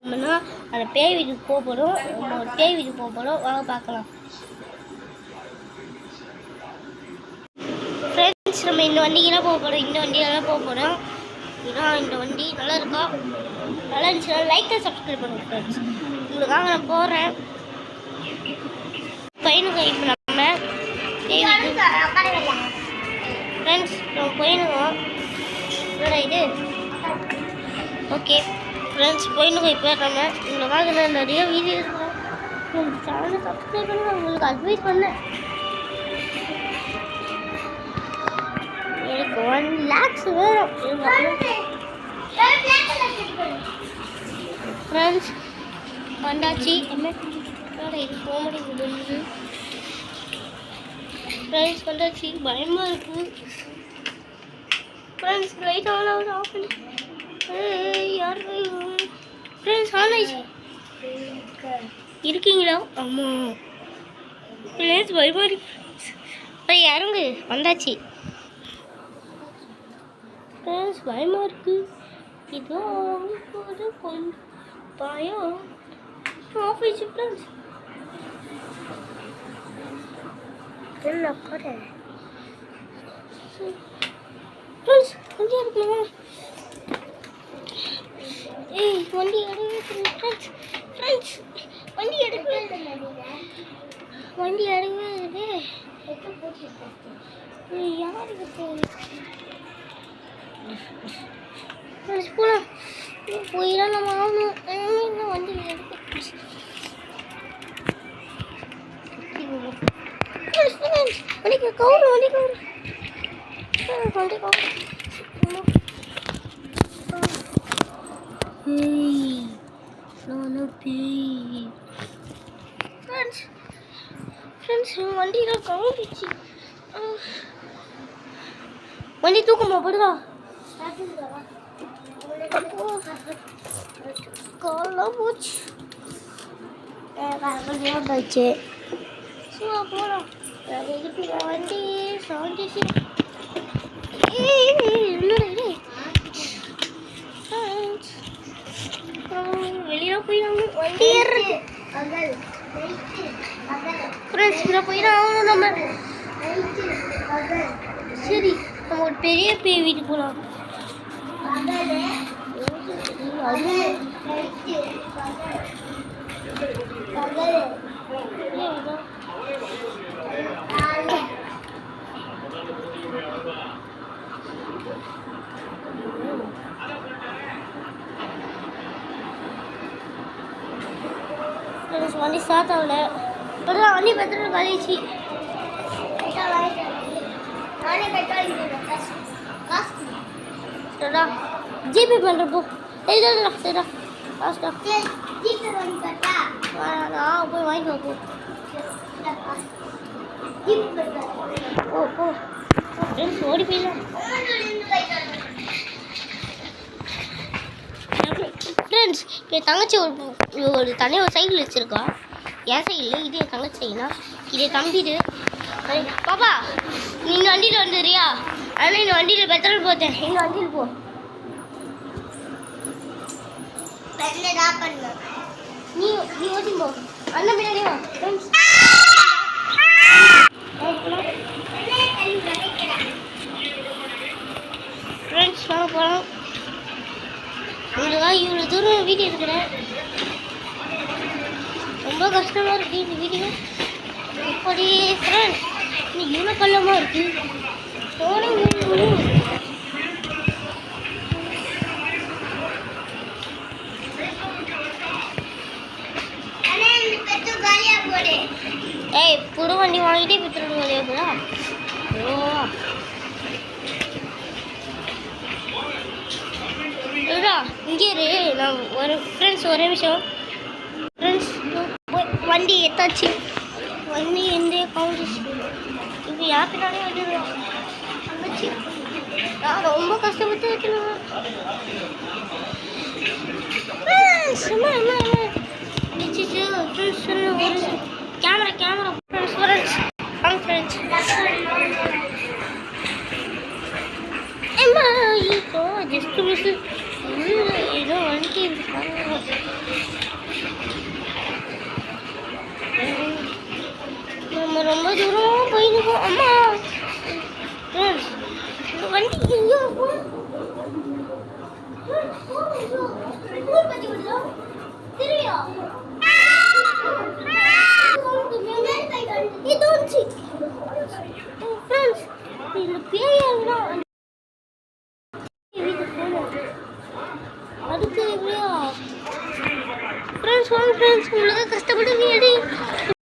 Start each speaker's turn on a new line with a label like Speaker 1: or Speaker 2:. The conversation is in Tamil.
Speaker 1: நம்மனா அந்த பேய் வீட்டுக்கு போக போகிறோம். நம்ம ஒரு பேய் வீட்டுக்கு போக போகிறோம். வாங்க பார்க்கலாம். ஃப்ரெண்ட்ஸ், நம்ம இந்த வண்டிக்கெல்லாம் போக போகிறோம். இந்த வண்டியெல்லாம் போக போகிறோம். இதான் இந்த வண்டி நல்லா இருக்கா? நல்லா இருந்துச்சுன்னா லைக் சப்ஸ்கிரைப் பண்ணுங்க ஃப்ரெண்ட்ஸ். உங்களுக்காக நான் போகிறேன். பையனுக்கு இப்போ நம்ம ஃப்ரெண்ட்ஸ் நம்ம பையனுக்கும் என்னடா இது? ஓகே ஃப்ரெண்ட்ஸ், பையனுக்கும் இப்போ நம்ம உங்களுக்காக நான் நிறைய வீடியோ இருக்கிறேன். உங்கள் சேனலை சப்ஸ்கிரைப் பண்ணி உங்களுக்கு அட்வைஸ் பண்ணேன். எனக்கு 1 lakhs வேணும். ஃப்ரெண்ட்ஸ் வந்தாச்சு. என்ன இது போக முடியுது? ஃப்ரெண்ட்ஸ் வந்தாச்சு. பயமாக இருக்குது. ஃப்ரெண்ட்ஸ் லைட் ஆன் ஆஃப் பண்ணி யார் ஃப்ரெண்ட்ஸ் ஆன் ஆயிடுச்சு. இருக்கீங்களா? ஆமாம் ஃப்ரெண்ட்ஸ் பயமாக இருக்கு. இறங்கு. வந்தாச்சு ஃப்ரெண்ட்ஸ். பயமாக இருக்குது. இதுதான் கொஞ்சம் பயம். ஆஃப் ஆயிடுச்சு ஃப்ரெண்ட்ஸ். என்ன கடை ஃப்ரெண்ட்ஸ் வண்டி எடுக்கணும். வண்டி எடுக்கவே ஃப்ரெண்ட்ஸ். ஃப்ரெண்ட்ஸ் வண்டி எடுக்கவே யாருக்கு ஃப்ரெண்ட்ஸ் போகலாம். போயிடலாம். நம்ம ஆகணும். இன்னும் வண்டி எடுக்க வண்டி கவுரு ஃப்ரெண்ட்ஸ் வண்டியில் கவுந்துச்சு. வண்டி தூக்கமா படுதா? காலெல்லாம் போச்சு. போச்சு. சும்மா போகலாம். வண்டி சவுண்டிச்சு. வெளியில போயிடாங்க. வண்டி ஏறுறது ஃப்ரெண்ட்ஸ். இதில் போயிடும் ஆகணும் நம்ம. சரி, நம்ம ஒரு பெரிய பேய் வீட்டுக்கு போகலாம். வண்டி ஸ்டார்ட் ஆகல. இப்போதான் வண்டி பெட்ரோல் காலிச்சு. சரிடா ஜிபே பண்ணுறப்போ சரிடா. சரிடா காசுடா. நான் போய் வாங்கிட்டு போ. ஓ போ ஃப்ரெண்ட்ஸ், ஓடி போயிடலாம். ஃப்ரெண்ட்ஸ் இப்போ என் தங்கச்சி ஒரு தனியாக ஒரு சைக்கிள் வச்சுருக்கா. என் சைக்கிள் இது என் தங்கச்சி சைக்கிளா? இது தம்பிது. பாப்பா நீ இந்த வண்டியில் வந்துடுறியா? ஆனால் இந்த வண்டியில் பெட்ரோல் போட்டேன். இந்த வண்டியில் போ. நீ ஓட்டி போ. அண்ணன் பின்னாடி வா. ஃப்ரெண்ட்ஸ் வாங்க போகலாம். உங்களுக்காக இவ்வளோ தூரம் வீடியோ எடுக்கிறேன். ரொம்ப கஷ்டமாக இருக்குது இந்த வீடியோ. இப்படி ஃப்ரெண்ட்ஸ் இன்னும் இவ்வளோ கல்லமாக இருக்குது. போனே புது வண்டி வாங்கிட்டே பெட்ரோல் காலியாக போதா? இங்கே இரு. நான் ஒரு ஃப்ரெண்ட்ஸ் ஒரே நிமிஷம். ஃப்ரெண்ட்ஸ் வண்டி எத்தாச்சு. வண்டி எந்த கவுந்துச்சு. இப்போ யார் பின்னாலே வந்துடுவோம். வந்துச்சு. நான் ரொம்ப கஷ்டப்பட்டு வைக்கணும். சும்மா ஒரு கேமரா ஃப்ரெண்ட்ஸ் வாங்க ஃப்ரெண்ட்ஸ். ஜஸ்ட் மிஸ் ஏதோ வண்டி ஐயோ அம்மா ஃப்ரெண்ட்ஸ் இந்த வண்டி ஐயோ தெரியா இது வந்துச்சு ஃப்ரெண்ட்ஸ் இந்த பேயா அதுக்கு எப்படியா ஃப்ரெண்ட்ஸ் உங்களுக்கு கஷ்டப்பட்டு வீடு